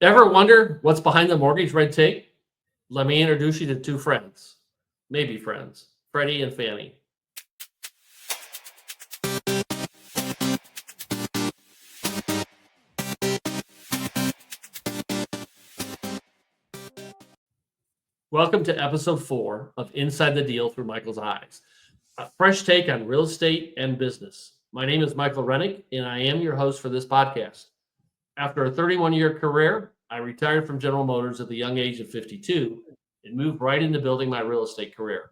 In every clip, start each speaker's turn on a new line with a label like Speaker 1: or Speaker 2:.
Speaker 1: Ever wonder what's behind the mortgage red tape? Let me introduce you to two friends, maybe friends, Freddie and Fannie. Welcome to episode 4 of Inside the Deal Through Michael's Eyes, a fresh take on real estate and business. My name is Michael Rennick, and I am your host for this podcast. After a 31-year career, I retired from General Motors at the young age of 52 and moved right into building my real estate career.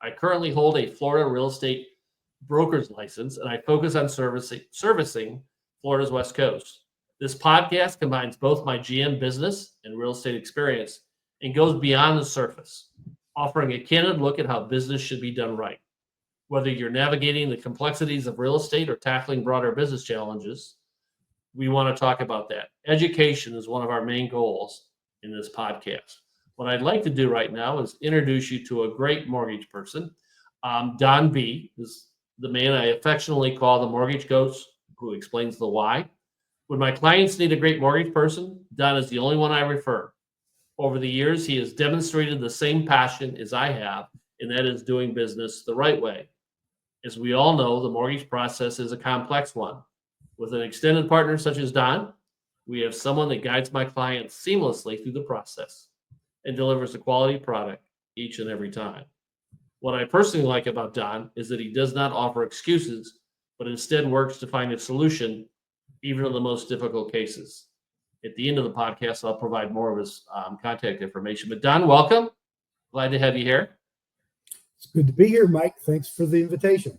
Speaker 1: I currently hold a Florida real estate broker's license, and I focus on servicing Florida's West Coast. This podcast combines both my GM business and real estate experience and goes beyond the surface, offering a candid look at how business should be done right. Whether you're navigating the complexities of real estate or tackling broader business challenges, we want to talk about that. Education is one of our main goals in this podcast. What I'd like to do right now is introduce you to a great mortgage person. Don B is the man I affectionately call the mortgage coach who explains the why. When my clients need a great mortgage person, Don is the only one I refer. Over the years, he has demonstrated the same passion as I have, and that is doing business the right way. As we all know, the mortgage process is a complex one. With an extended partner such as Don, we have someone that guides my clients seamlessly through the process and delivers a quality product each and every time. What I personally like about Don is that he does not offer excuses, but instead works to find a solution, even in the most difficult cases. At the end of the podcast, I'll provide more of his contact information. But Don, welcome. Glad to have you here.
Speaker 2: It's good to be here, Mike. Thanks for the invitation.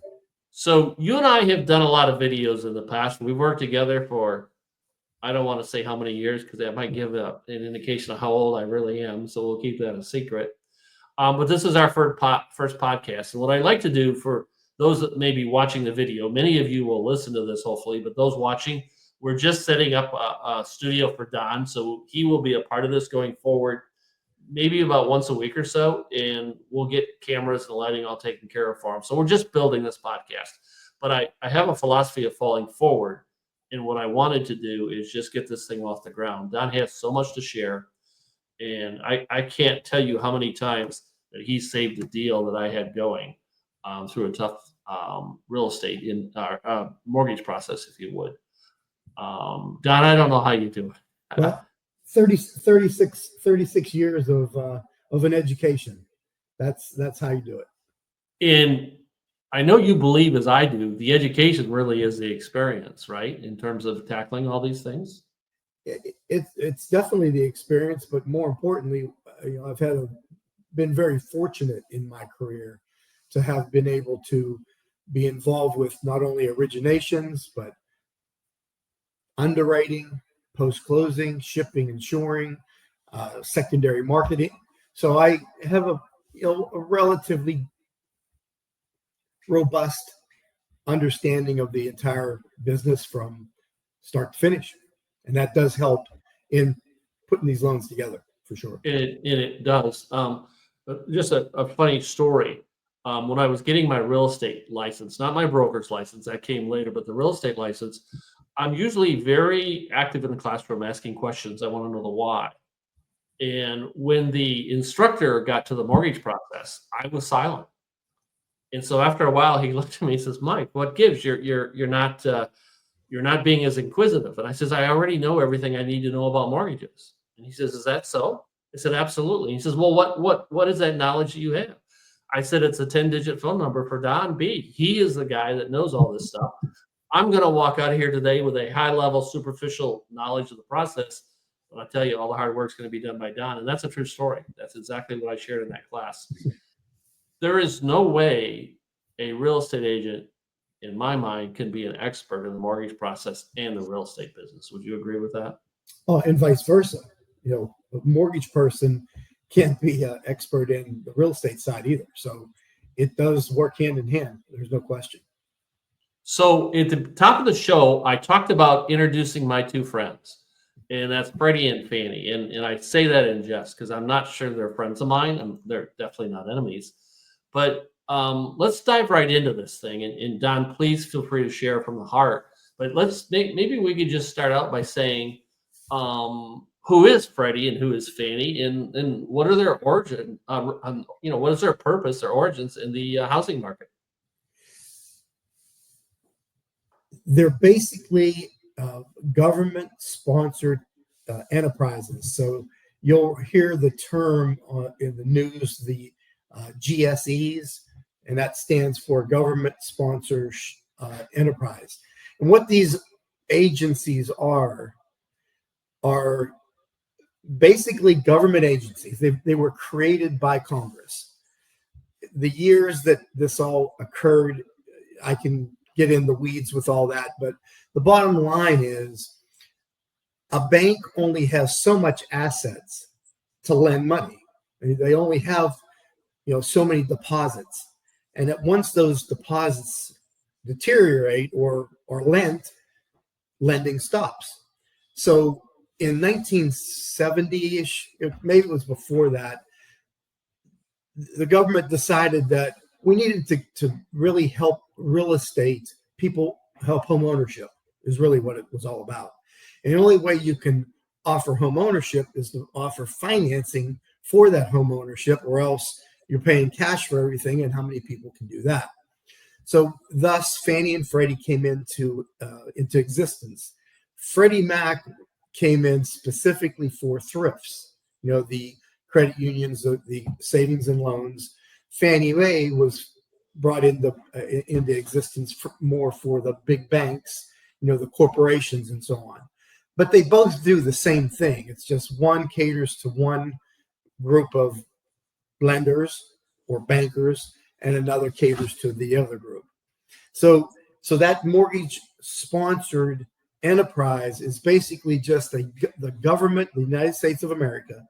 Speaker 1: So you and I have done a lot of videos in the past. We've worked together for, I don't want to say how many years because that might give an indication of how old I really am. So we'll keep that a secret. But this is our first podcast. And what I like to do for those that may be watching the video, many of you will listen to this hopefully, but those watching, we're just setting up a studio for Don. So he will be a part of this going forward, maybe about once a week or so, and we'll get cameras and lighting all taken care of for him. So we're just building this podcast. But I have a philosophy of falling forward, and what I wanted to do is just get this thing off the ground. Don has so much to share, and I can't tell you how many times that he saved a deal that I had going through a tough real estate in our mortgage process, if you would. Don, I don't know how you do it.
Speaker 2: Well, 36 years of an education. That's how you do it.
Speaker 1: And I know you believe, as I do, the education really is the experience, right? In terms of tackling all these things.
Speaker 2: It's definitely the experience, but more importantly, I've been very fortunate in my career to have been able to be involved with not only originations, but underwriting, post-closing, shipping, insuring, secondary marketing. So I have a relatively robust understanding of the entire business from start to finish. And that does help in putting these loans together for sure.
Speaker 1: It does. Just a funny story. When I was getting my real estate license, not my broker's license, that came later, but the real estate license, I'm usually very active in the classroom asking questions. I want to know the why. And when the instructor got to the mortgage process, I was silent. And so after a while, he looked at me and says, "Mike, what gives? You're not being as inquisitive." And I says, "I already know everything I need to know about mortgages." And he says, "Is that so?" I said, "Absolutely." He says, "Well, what is that knowledge that you have?" I said, "It's a 10-digit phone number for Don B. He is the guy that knows all this stuff. I'm going to walk out of here today with a high-level, superficial knowledge of the process. But I'll tell you, all the hard work is going to be done by Don." And that's a true story. That's exactly what I shared in that class. There is no way a real estate agent, in my mind, can be an expert in the mortgage process and the real estate business. Would you agree with that?
Speaker 2: Oh, and vice versa. A mortgage person can't be an expert in the real estate side either. So it does work hand in hand. There's no question.
Speaker 1: So at the top of the show, I talked about introducing my two friends, and that's Freddie and Fannie. And I say that in jest because I'm not sure they're friends of mine. They're definitely not enemies. But let's dive right into this thing. And Don, please feel free to share from the heart. But maybe we could just start out by saying, who is Freddie and who is Fannie, and what are their origin? What is their purpose, their origins in the housing market?
Speaker 2: They're basically government-sponsored enterprises. So you'll hear the term in the news, the GSEs, and that stands for government-sponsored enterprise. And what these agencies are basically government agencies. They were created by Congress. The years that this all occurred, I can get in the weeds with all that, but the bottom line is a bank only has so much assets to lend money. They only have so many deposits, and that once those deposits deteriorate or lending stops. So in 1970-ish, maybe it was before that, the government decided that we needed to really help real estate people, help home ownership is really what it was all about. And the only way you can offer home ownership is to offer financing for that home ownership, or else you're paying cash for everything, and how many people can do that? So thus Fannie and Freddie came into existence. Freddie Mac came in specifically for thrifts, the credit unions, the savings and loans. Fannie Mae was brought into existence more for the big banks, the corporations and so on. But they both do the same thing. It's just one caters to one group of lenders or bankers, and another caters to the other group. So that mortgage sponsored enterprise is basically just the government, the United States of America,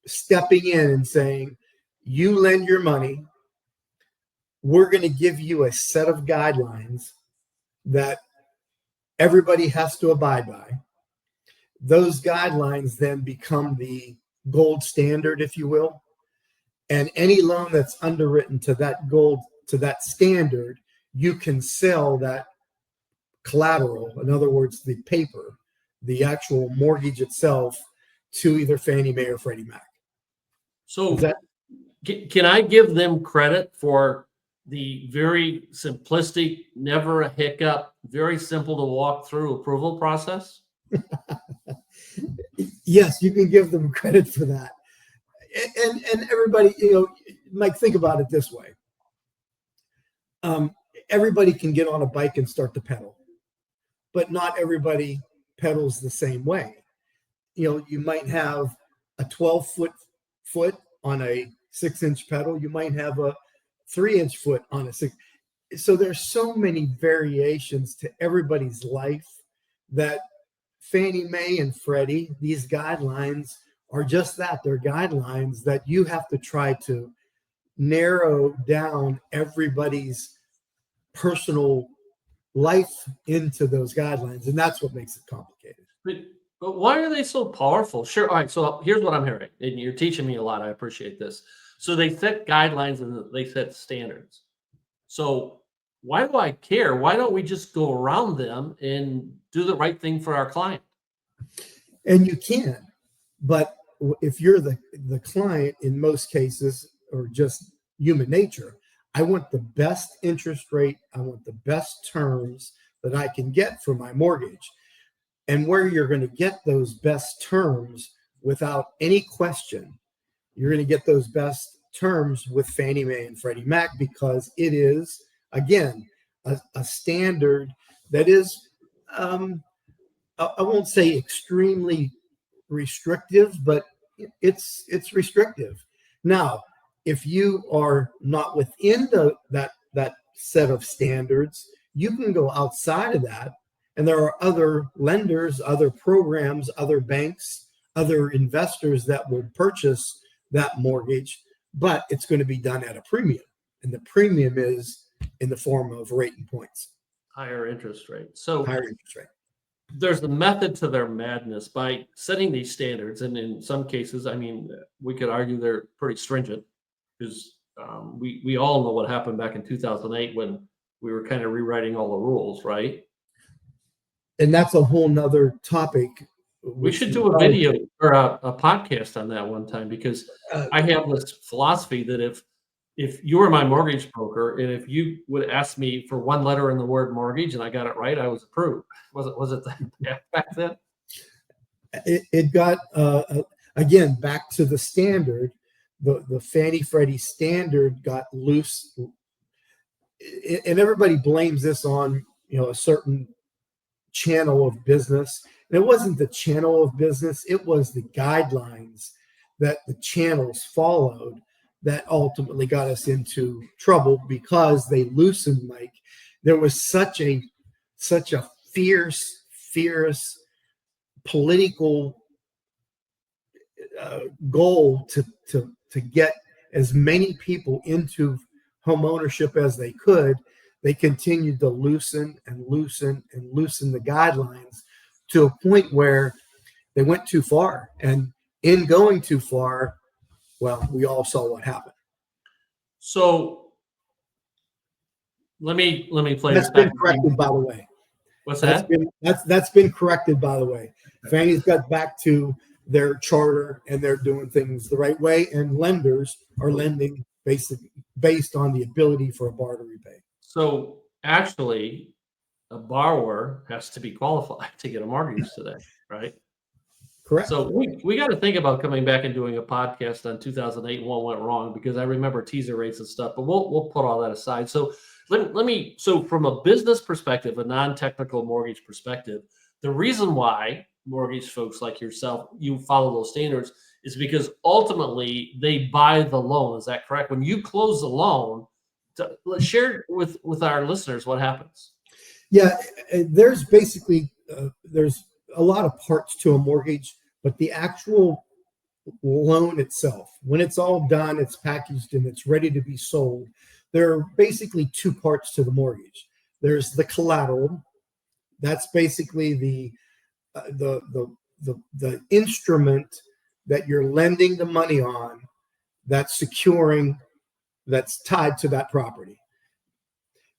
Speaker 2: stepping in and saying, you lend your money, we're going to give you a set of guidelines that everybody has to abide by. Those guidelines then become the gold standard, if you will. And any loan that's underwritten to that standard, you can sell that collateral, in other words, the paper, the actual mortgage itself, to either Fannie Mae or Freddie Mac.
Speaker 1: So can I give them credit for the very simplistic, never a hiccup, very simple to walk through approval process?
Speaker 2: Yes, you can give them credit for that. And everybody, Mike, think about it this way. Everybody can get on a bike and start to pedal, but not everybody pedals the same way. You might have a 12-foot on a 6-inch pedal. You might have a 3-inch foot on a 6. So there's so many variations to everybody's life that Fannie Mae and Freddie, these guidelines are just that. They're guidelines that you have to try to narrow down everybody's personal life into those guidelines. And that's what makes it complicated.
Speaker 1: But why are they so powerful? Sure. All right. So here's what I'm hearing, and you're teaching me a lot. I appreciate this. So they set guidelines and they set standards. So why do I care? Why don't we just go around them and do the right thing for our client?
Speaker 2: And you can, but if you're the client, in most cases, or just human nature, I want the best interest rate. I want the best terms that I can get for my mortgage. And where you're going to get those best terms without any question, you're going to get those best terms with Fannie Mae and Freddie Mac, because it is, again, a standard that is, I won't say extremely restrictive, but it's restrictive. Now, if you are not within that set of standards, you can go outside of that. And there are other lenders, other programs, other banks, other investors that will purchase that mortgage, but it's going to be done at a premium. And the premium is in the form of rate and points.
Speaker 1: Higher interest rate. So
Speaker 2: higher interest rate.
Speaker 1: There's the method to their madness by setting these standards. And in some cases, I mean, we could argue they're pretty stringent, because we all know what happened back in 2008 when we were kind of rewriting all the rules, right?
Speaker 2: And that's a whole nother topic
Speaker 1: We
Speaker 2: which
Speaker 1: should
Speaker 2: is
Speaker 1: do a
Speaker 2: probably,
Speaker 1: video or a podcast on that one time because
Speaker 2: uh,
Speaker 1: I have this philosophy that if you were my mortgage broker and if you would ask me for one letter in the word mortgage and I got it right, I was approved. Was it that bad back then?
Speaker 2: it got again back to the standard. The Fannie Freddie standard got loose, and everybody blames this on a certain channel of business. And it wasn't the channel of business; it was the guidelines that the channels followed that ultimately got us into trouble because they loosened. Mike, there was such a fierce political goal to get as many people into home ownership as they could. They continued to loosen and loosen and loosen the guidelines to a point where they went too far. And in going too far, well, we all saw what happened.
Speaker 1: So let me play
Speaker 2: That's
Speaker 1: this back.
Speaker 2: been corrected, by the way.
Speaker 1: What's
Speaker 2: That's
Speaker 1: that?
Speaker 2: been corrected, by the way. Fannie's got back to their charter and they're doing things the right way, and lenders are lending based on the ability for a borrower to repay.
Speaker 1: So actually, a borrower has to be qualified to get a mortgage today, right?
Speaker 2: Correct.
Speaker 1: So we got to think about coming back and doing a podcast on 2008 and what went wrong because I remember teaser rates and stuff, but we'll put all that aside. So so from a business perspective, a non-technical mortgage perspective, the reason why mortgage folks like yourself, you follow those standards is because ultimately they buy the loan. Is that correct? When you close the loan, let's share with our listeners what happens.
Speaker 2: Yeah, there's basically there's a lot of parts to a mortgage, but the actual loan itself, when it's all done, it's packaged and it's ready to be sold, there are basically two parts to the mortgage. There's the collateral. That's basically the instrument that you're lending the money on, that's securing, that's tied to that property.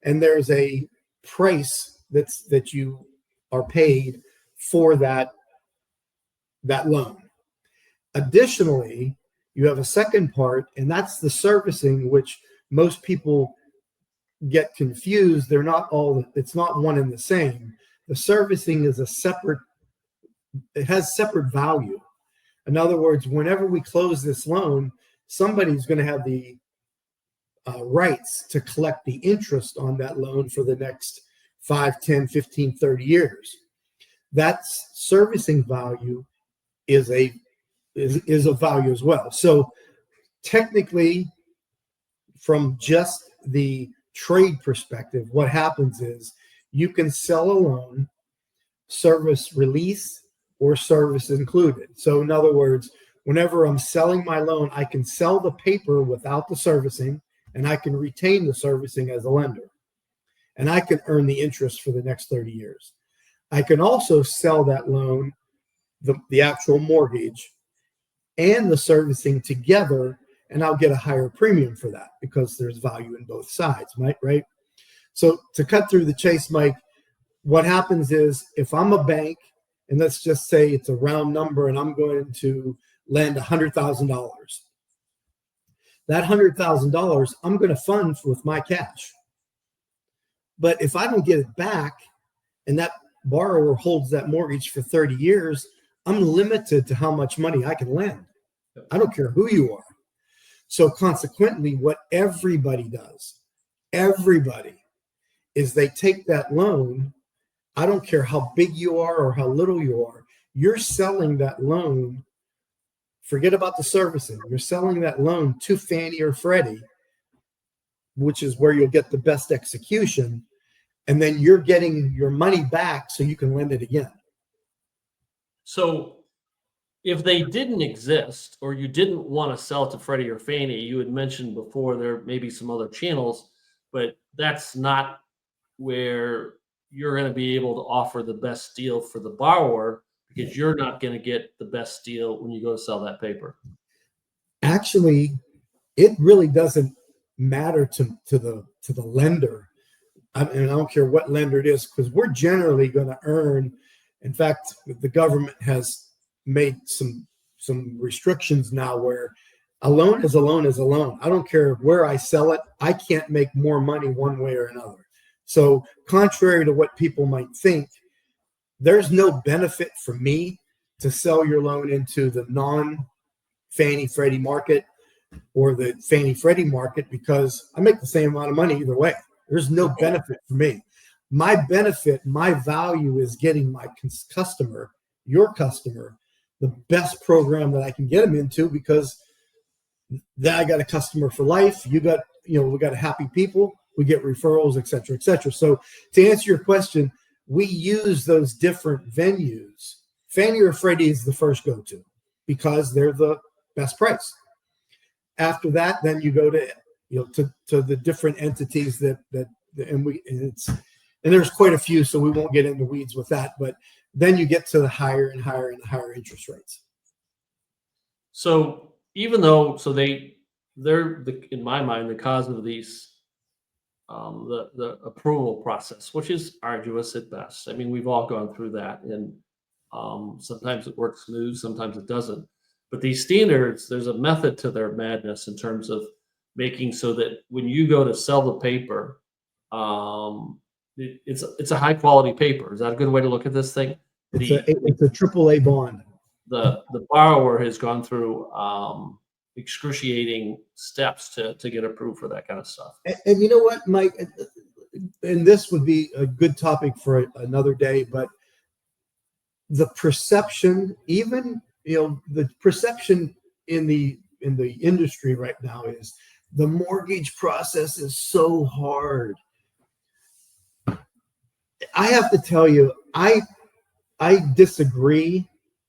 Speaker 2: And there's a price that you are paid for that loan. Additionally, you have a second part, and that's the servicing, which most people get confused. It's not one and the same. The servicing is it has separate value. In other words, whenever we close this loan, somebody's going to have the rights to collect the interest on that loan for the next 5, 10, 15, 30 years. That's servicing value is a value as well. So technically, from just the trade perspective, what happens is you can sell a loan, service release, or service included. So in other words, whenever I'm selling my loan, I can sell the paper without the servicing, and I can retain the servicing as a lender. And I can earn the interest for the next 30 years. I can also sell that loan, the actual mortgage, and the servicing together, and I'll get a higher premium for that because there's value in both sides, right? So to cut through the chase, Mike, what happens is if I'm a bank, and let's just say it's a round number, and I'm going to lend $100,000. That $100,000 I'm going to fund with my cash. But if I don't get it back, and that borrower holds that mortgage for 30 years, I'm limited to how much money I can lend. I don't care who you are. So consequently, what everybody does, is they take that loan. I don't care how big you are or how little you are. You're selling that loan. Forget about the servicing. You're selling that loan to Fannie or Freddie, which is where you'll get the best execution. And then you're getting your money back so you can lend it again.
Speaker 1: So if they didn't exist or you didn't want to sell it to Freddie or Fannie, you had mentioned before there may be some other channels, but that's not where you're going to be able to offer the best deal for the borrower because you're not going to get the best deal when you go to sell that paper.
Speaker 2: Actually, it really doesn't matter to the lender. And I don't care what lender it is, because we're generally going to earn In fact, the government has made some restrictions now where a loan is a loan is a loan. I don't care where I sell it. I can't make more money one way or another. So contrary to what people might think, there's no benefit for me to sell your loan into the non-Fannie Freddie market or the Fannie Freddie market because I make the same amount of money either way. There's no benefit for me. My benefit, my value is getting my customer, your customer, the best program that I can get them into, because then I got a customer for life. We got happy people, we get referrals, et cetera, et cetera. So to answer your question, we use those different venues. Fannie or Freddie is the first go-to because they're the best price. After that, then you go to the different entities and there's quite a few, so we won't get into weeds with that. But then you get to the higher and higher and higher interest rates.
Speaker 1: So even though, they're in my mind, the cause of these, the approval process, which is arduous at best. I mean, we've all gone through that, and sometimes it works smooth, sometimes it doesn't. But these standards, there's a method to their madness in terms of making so that when you go to sell the paper, it's a high quality paper. Is that a good way to look at this thing?
Speaker 2: It's a AAA bond.
Speaker 1: The borrower has gone through excruciating steps to get approved for that kind of stuff.
Speaker 2: And you know what, Mike, and this would be a good topic for another day, but the perception, the perception in the industry right now is the mortgage process is so hard. I have to tell you, I disagree.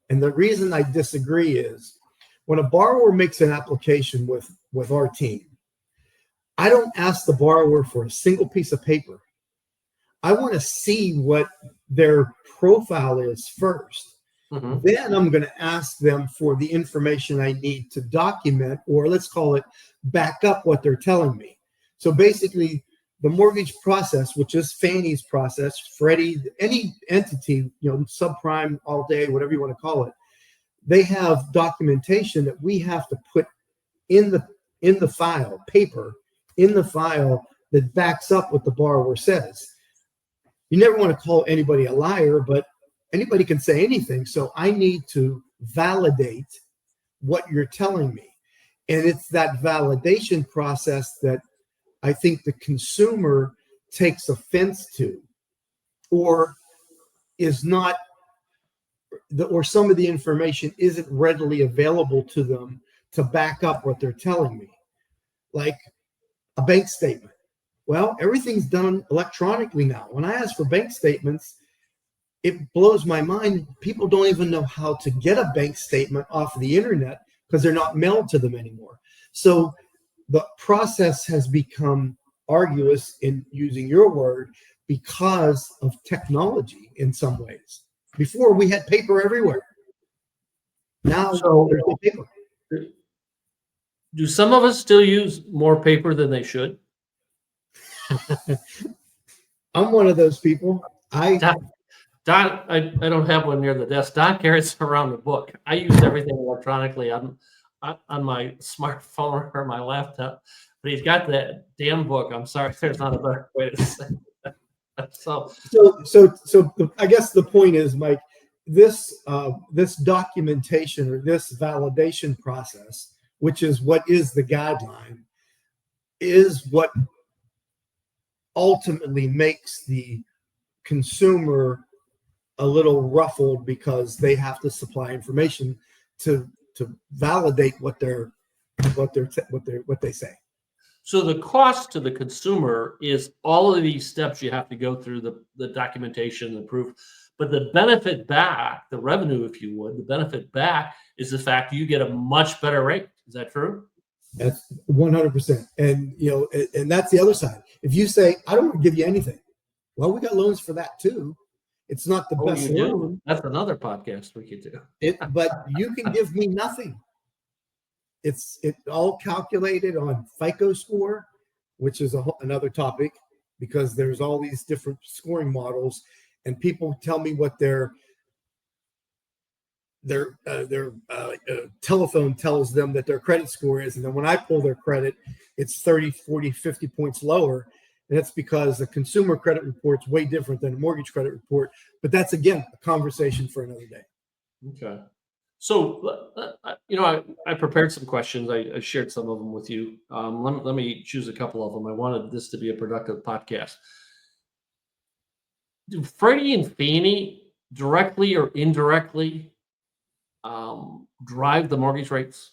Speaker 2: And the reason I disagree is when a borrower makes an application with our team, I don't ask the borrower for a single piece of paper. I want to see what their profile is first. Mm-hmm. Then I'm going to ask them for the information I need to document, or let's call it back up what they're telling me. So basically, the mortgage process, which is Fannie's process, Freddie, any entity, subprime, all day, whatever you want to call it, they have documentation that we have to put in the file, paper in the file that backs up what the borrower says. You never want to call anybody a liar, but anybody can say anything. So I need to validate what you're telling me. And it's that validation process that I think the consumer takes offense to, or is not, or some of the information isn't readily available to them to back up what they're telling me. Like a bank statement. Well, everything's done electronically now. When I ask for bank statements, it blows my mind. People don't even know how to get a bank statement off of the internet because they're not mailed to them anymore. So the process has become arduous, in using your word, because of technology in some ways. Before, we had paper everywhere. Now there's no paper.
Speaker 1: Do some of us still use more paper than they should?
Speaker 2: I'm one of those people.
Speaker 1: Don, I don't have one near the desk. Don carries around the book. I use everything electronically on my smartphone or my laptop, but he's got that damn book. I'm sorry, there's not a better way to say that. So I guess the point is, Mike, this documentation or this validation process, which is what is the guideline, is what ultimately makes the consumer a little ruffled, because they have to supply information to validate what they say. So the cost to the consumer is all of these steps you have to go through, the documentation, the proof, but the benefit back, the revenue, if you would, the benefit back is the fact you get a much better rate. Is that true?
Speaker 2: That's 100%. And and that's the other side. If you say, I don't want to give you anything, well, we got loans for that too. It's not the best loan.
Speaker 1: That's another podcast we could do.
Speaker 2: But you can give me nothing. It's all calculated on FICO score, which is another topic, because there's all these different scoring models, and people tell me what their their telephone tells them that their credit score is, and then when I pull their credit, it's 30, 40, 50 points lower. And that's because the consumer credit report's way different than a mortgage credit report. But that's, again, a conversation for another day.
Speaker 1: Okay. So, I prepared some questions. I shared some of them with you. Let me choose a couple of them. I wanted this to be a productive podcast. Do Freddie and Fannie directly or indirectly drive the mortgage rates?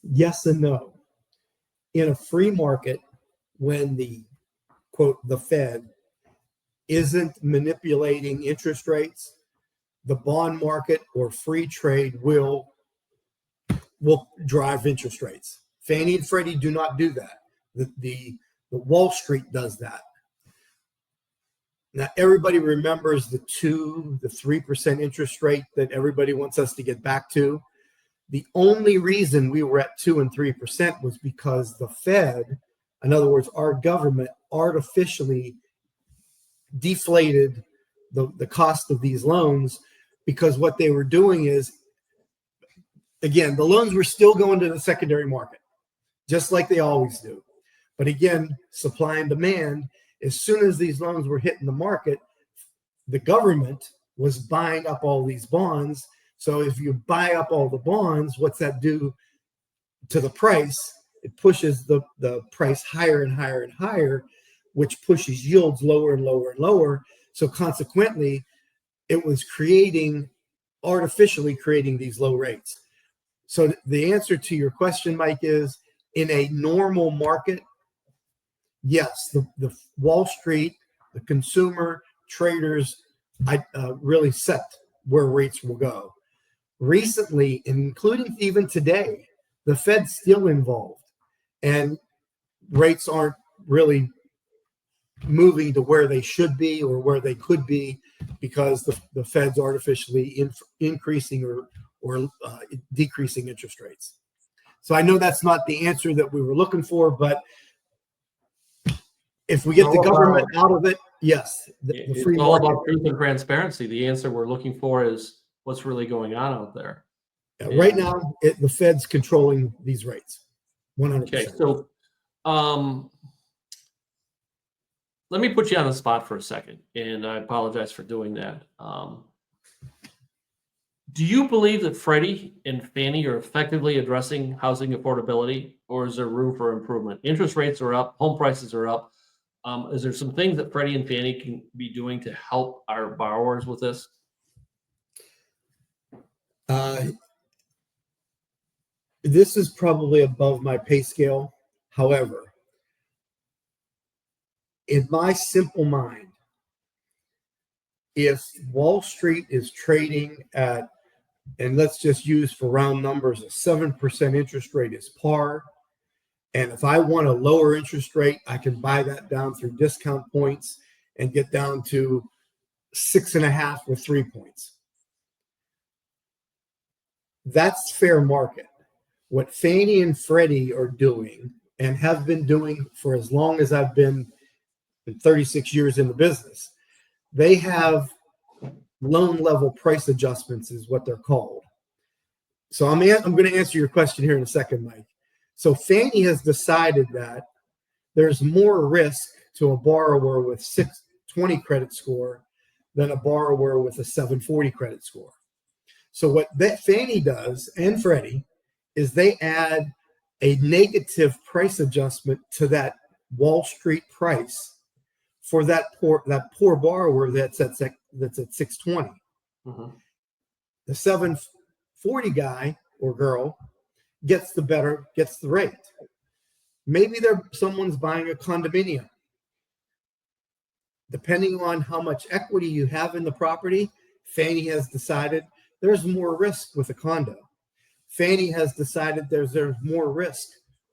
Speaker 2: Yes and no. In a free market, when the quote, the Fed isn't manipulating interest rates, the bond market or free trade will drive interest rates. Fannie and Freddie do not do that. The Wall Street does that. Now, everybody remembers the 3% interest rate that everybody wants us to get back to. The only reason we were at 2 and 3% was because the Fed, in other words, our government, artificially deflated the cost of these loans, because what they were doing is, again, the loans were still going to the secondary market, just like they always do. But again, supply and demand, as soon as these loans were hitting the market, the government was buying up all these bonds. So if you buy up all the bonds, what's that do to the price? It pushes the price higher and higher and higher, which pushes yields lower and lower and lower. So consequently, it was artificially creating these low rates. So the answer to your question, Mike, is in a normal market, yes, the Wall Street, the consumer traders, really set where rates will go. Recently, including even today, the Fed's still involved, and rates aren't really moving to where they should be or where they could be, because the Fed's artificially increasing or decreasing interest rates. So I know that's not the answer that we were looking for, but if we get the government out of it, yes.
Speaker 1: It's all about truth and transparency. The answer we're looking for is what's really going on out there.
Speaker 2: Right now, the Fed's controlling these rates, 100%.
Speaker 1: Okay, so let me put you on the spot for a second, and I apologize for doing that. Do you believe that Freddie and Fannie are effectively addressing housing affordability, or is there room for improvement? Interest rates are up, home prices are up. Is there some things that Freddie and Fannie can be doing to help our borrowers with this?
Speaker 2: This is probably above my pay scale. However, in my simple mind, if Wall Street is trading at, and let's just use for round numbers, a 7% interest rate is par, and if I want a lower interest rate, I can buy that down through discount points and get down to 6.5 or 3 points. That's fair market. What Fannie and Freddie are doing, and have been doing for as long as I've been 36 years in the business, they have loan level price adjustments, is what they're called. So I'm going to answer your question here in a second, Mike. So Fannie has decided that there's more risk to a borrower with 620 credit score than a borrower with a 740 credit score. So what Fannie does, and Freddie, is they add a negative price adjustment to that Wall Street price for that poor borrower that's at 620.
Speaker 1: Mm-hmm.
Speaker 2: The 740 guy or girl gets the rate. Maybe someone's buying a condominium. Depending on how much equity you have in the property, Fannie has decided there's more risk with a condo. Fannie has decided there's more risk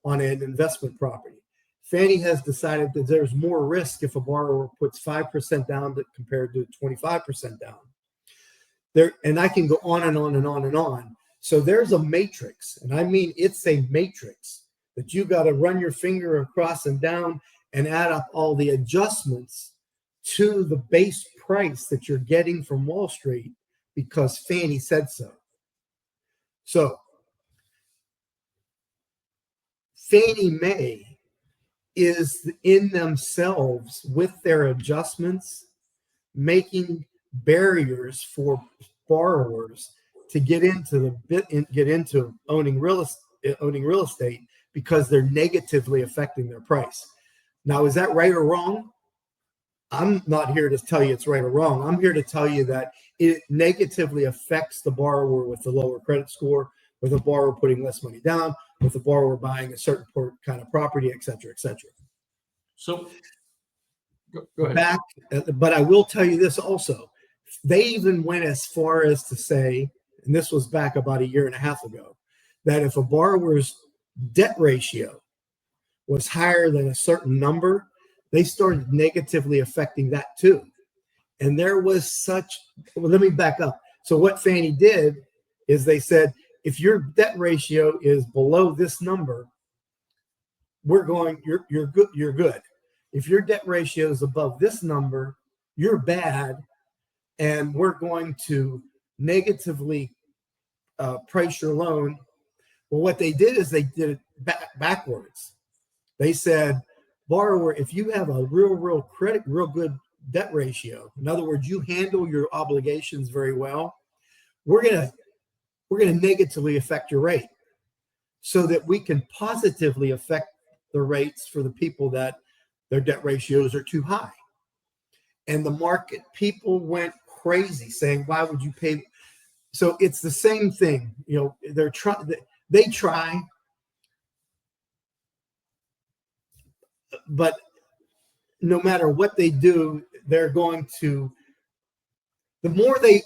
Speaker 2: on an investment property. Fannie has decided that there's more risk if a borrower puts 5% down compared to 25% down. And I can go on and on and on and on. So there's a matrix, and I mean it's a matrix that you got to run your finger across and down and add up all the adjustments to the base price that you're getting from Wall Street because Fannie said so. So Fannie Mae is in themselves with their adjustments making barriers for borrowers to get into owning real estate because they're negatively affecting their price. Now, is that right or wrong? I'm not here to tell you it's right or wrong. I'm here to tell you that it negatively affects the borrower with the lower credit score, with a borrower putting less money down, with a borrower buying a certain kind of property, et cetera, et cetera.
Speaker 1: So go ahead.
Speaker 2: But I will tell you this also. They even went as far as to say, and this was back about a year and a half ago, that if a borrower's debt ratio was higher than a certain number, they started negatively affecting that too. And there was let me back up. So what Fannie did is they said, if your debt ratio is below this number, you're good. You're good. If your debt ratio is above this number, you're bad, and we're going to negatively price your loan. Well, what they did is they did it backwards. They said, borrower, if you have a real good debt ratio, in other words, you handle your obligations very well, we're gonna negatively affect your rate so that we can positively affect the rates for the people that their debt ratios are too high. And the market people went crazy saying, why would you pay? So it's the same thing. They try, but no matter what they do, they're going to, the more they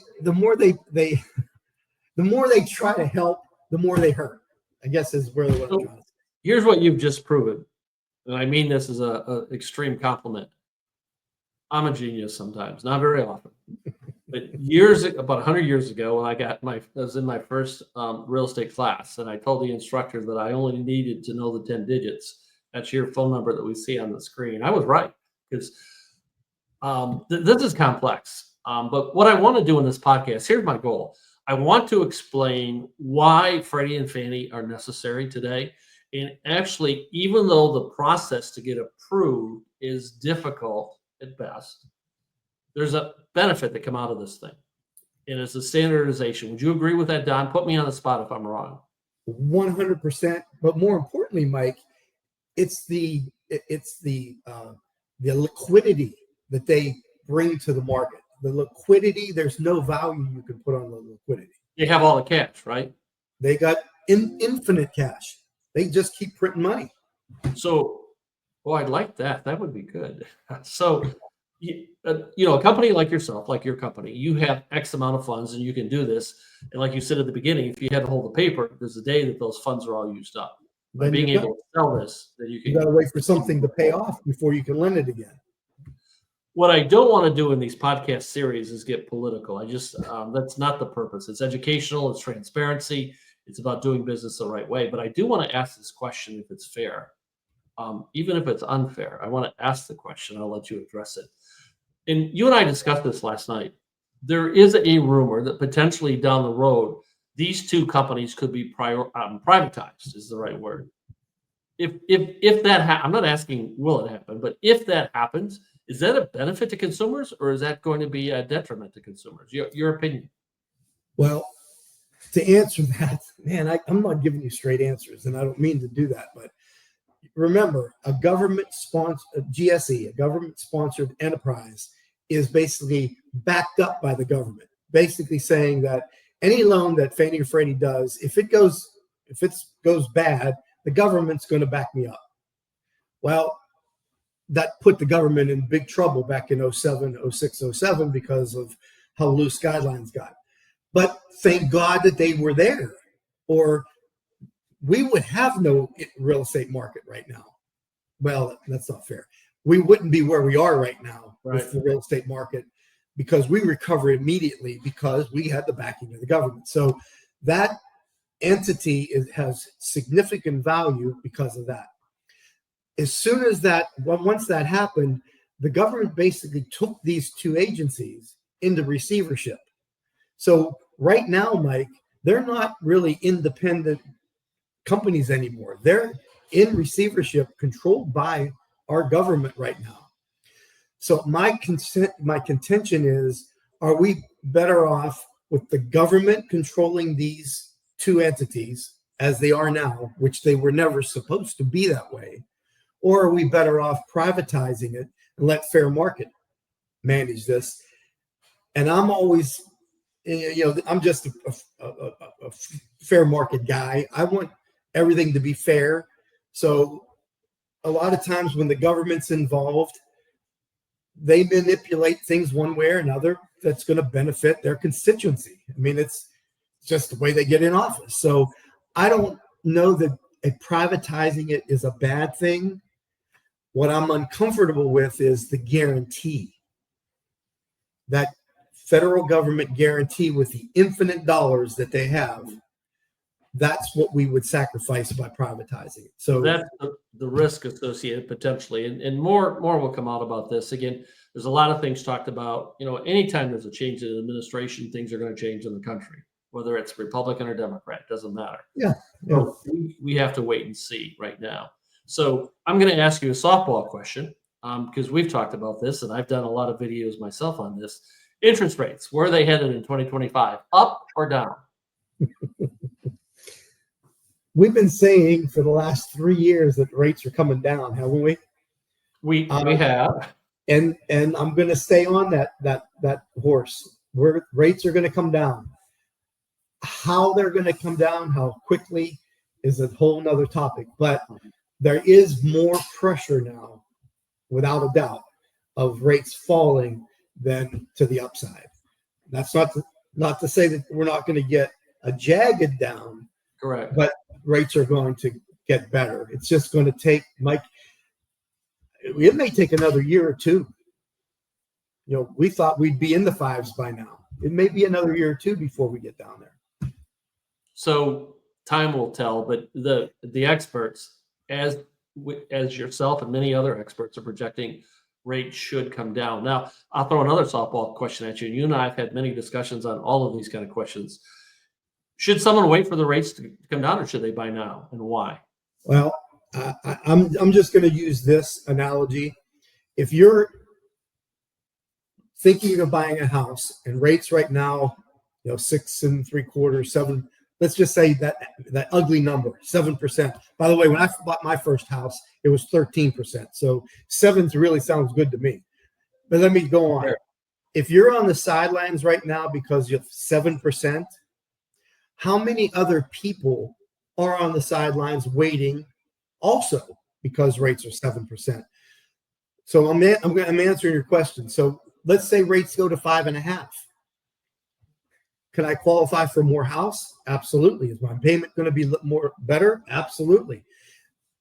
Speaker 2: try to help, the more they hurt, I guess is really what I'm trying to say.
Speaker 1: Here's what you've just proven, and I mean this as a extreme compliment. I'm a genius sometimes, not very often. But about 100 years ago, when I was in my first real estate class, and I told the instructor that I only needed to know the 10 digits. That's your phone number that we see on the screen. I was right, because this is complex. But what I want to do in this podcast, here's my goal. I want to explain why Freddie and Fannie are necessary today. And actually, even though the process to get approved is difficult at best, there's a benefit that come out of this thing. And it's the standardization. Would you agree with that, Don? Put me on the spot if I'm wrong.
Speaker 2: 100%. But more importantly, Mike, it's the liquidity that they bring to the market. The liquidity, there's no value you can put on the liquidity.
Speaker 1: They have all the cash, right?
Speaker 2: They got infinite cash. They just keep printing money.
Speaker 1: So, I'd like that. That would be good. So, a company like yourself, like your company, you have X amount of funds and you can do this. And like you said at the beginning, if you had to hold the paper, there's a day that those funds are all used up. By being able to sell this, that you
Speaker 2: got to wait for something to pay off before you can lend it again.
Speaker 1: What I don't want to do in these podcast series is get political. That's not the purpose. It's educational. It's transparency. It's about doing business the right way. But I do want to ask this question if it's fair. Even if it's unfair, I want to ask the question. I'll let you address it. And you and I discussed this last night. There is a rumor that potentially down the road, these two companies could be privatized, is the right word. If that I'm not asking will it happen, but if that happens, is that a benefit to consumers or is that going to be a detriment to consumers? Your opinion.
Speaker 2: Well, to answer that, man, I'm not giving you straight answers, and I don't mean to do that, but remember, a government-sponsored GSE, a government-sponsored enterprise, is basically backed up by the government, basically saying that any loan that Fannie or Freddie does, if it goes bad, the government's going to back me up. Well, that put the government in big trouble back in 07, 06, 07 because of how loose guidelines got. But thank God that they were there, or we would have no real estate market right now. Well, that's not fair. We wouldn't be where we are right now with the real estate market because we recover immediately because we had the backing of the government. So that entity has significant value because of that. As soon as once that happened, the government basically took these two agencies into receivership. So right now, Mike, they're not really independent companies anymore. They're in receivership controlled by our government right now. So my contention is, are we better off with the government controlling these two entities as they are now, which they were never supposed to be that way? Or are we better off privatizing it and let fair market manage this? And I'm always, I'm just a fair market guy. I want everything to be fair. So a lot of times when the government's involved, they manipulate things one way or another that's going to benefit their constituency. I mean, it's just the way they get in office. So I don't know that privatizing it is a bad thing. What I'm uncomfortable with is the guarantee, that federal government guarantee with the infinite dollars that they have. That's what we would sacrifice by privatizing it. So
Speaker 1: that's the risk associated potentially, and more will come out about this. Again, there's a lot of things talked about. Anytime there's a change in administration, things are going to change in the country, whether it's Republican or Democrat, doesn't matter.
Speaker 2: Yeah.
Speaker 1: So we have to wait and see right now. So I'm going to ask you a softball question because we've talked about this, and I've done a lot of videos myself on this. Interest rates, where are they headed in 2025? Up or down?
Speaker 2: We've been saying for the last 3 years that rates are coming down, haven't we?
Speaker 1: We have.
Speaker 2: And I'm going to stay on that horse. Where rates are going to come down. How they're going to come down, how quickly, is a whole nother topic. But there is more pressure now, without a doubt, of rates falling than to the upside. That's not to say that we're not going to get a jagged down.
Speaker 1: Correct.
Speaker 2: But rates are going to get better. It's just going to take, Mike, it may take another year or two. We thought we'd be in the fives by now. It may be another year or two before we get down there.
Speaker 1: So time will tell, but the experts, as yourself and many other experts, are projecting rates should come down. Now, I'll throw another softball question at you. And you and I have had many discussions on all of these kind of questions. Should someone wait for the rates to come down, or should they buy now, and why?
Speaker 2: Well, I'm just going to use this analogy. If you're thinking of buying a house and rates right now, 6 3/4, 7. Let's just say that ugly number, 7%. By the way, when I bought my first house, it was 13%. So 7 really sounds good to me. But let me go on. Sure. If you're on the sidelines right now because you have 7%, how many other people are on the sidelines waiting also because rates are 7%? So I'm answering your question. So let's say rates go to 5.5. Can I qualify for more house? Absolutely. Is my payment going to be better? Absolutely.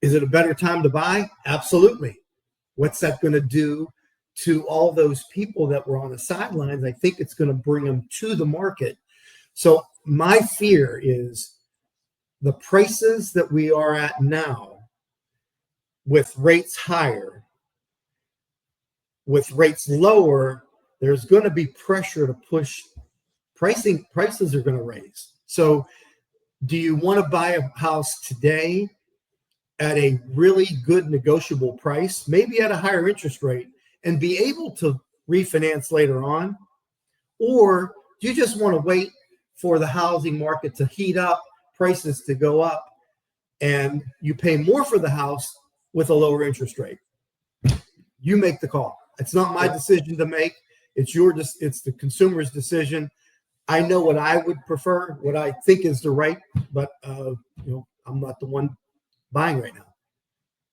Speaker 2: Is it a better time to buy? Absolutely. What's that going to do to all those people that were on the sidelines? I think it's going to bring them to the market. So my fear is the prices that we are at now, with rates higher, with rates lower, there's going to be pressure to push pricing. Prices are going to raise. So do you want to buy a house today at a really good negotiable price, maybe at a higher interest rate, and be able to refinance later on? Or do you just want to wait for the housing market to heat up, prices to go up, and you pay more for the house with a lower interest rate? You make the call. It's not my decision to make. It's the consumer's decision. I know what I would prefer, what I think is the right, but I'm not the one buying right now.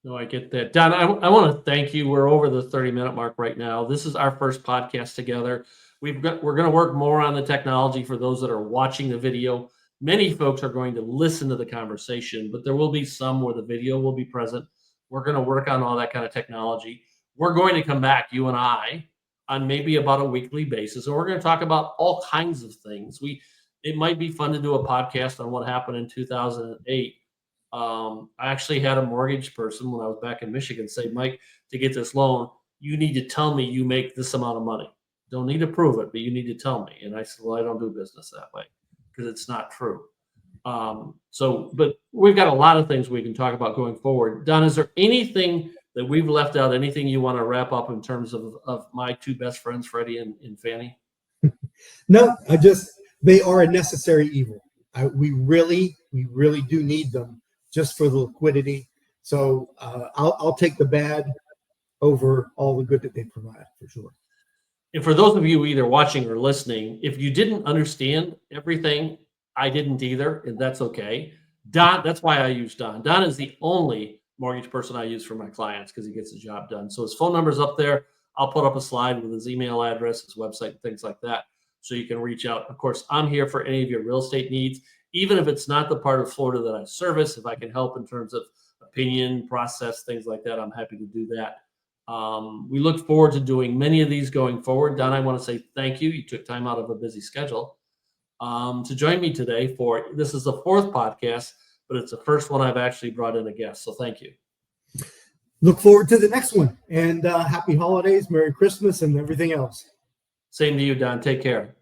Speaker 1: No, I get that. Don, I want to thank you. We're over the 30-minute mark right now. This is our first podcast together. We're going to work more on the technology for those that are watching the video. Many folks are going to listen to the conversation, but there will be some where the video will be present. We're going to work on all that kind of technology. We're going to come back, you and I, on maybe about a weekly basis, and we're going to talk about all kinds of things. It might be fun to do a podcast on what happened in 2008. I actually had a mortgage person when I was back in Michigan say, Mike, to get this loan, you need to tell me you make this amount of money. Don't need to prove it, but you need to tell me. And I said, well, I don't do business that way because it's not true. But we've got a lot of things we can talk about going forward. Don, is there anything that we've left out, anything you want to wrap up in terms of my two best friends, Freddie and Fannie?
Speaker 2: No, they are a necessary evil. We really do need them just for the liquidity. So I'll take the bad over all the good that they provide for sure.
Speaker 1: And for those of you either watching or listening, if you didn't understand everything, I didn't either, and that's okay. Don, that's why I use Don. Don is the only mortgage person I use for my clients because he gets the job done. So his phone number's up there. I'll put up a slide with his email address, his website, things like that, so you can reach out. Of course, I'm here for any of your real estate needs, even if it's not the part of Florida that I service. If I can help in terms of opinion, process, things like that, I'm happy to do that. We look forward to doing many of these going forward. Don, I want to say thank you. You took time out of a busy schedule to join me today this is the 4th podcast, but it's the first one I've actually brought in a guest. So thank you.
Speaker 2: Look forward to the next one, and happy holidays, Merry Christmas, and everything else.
Speaker 1: Same to you, Don. Take care.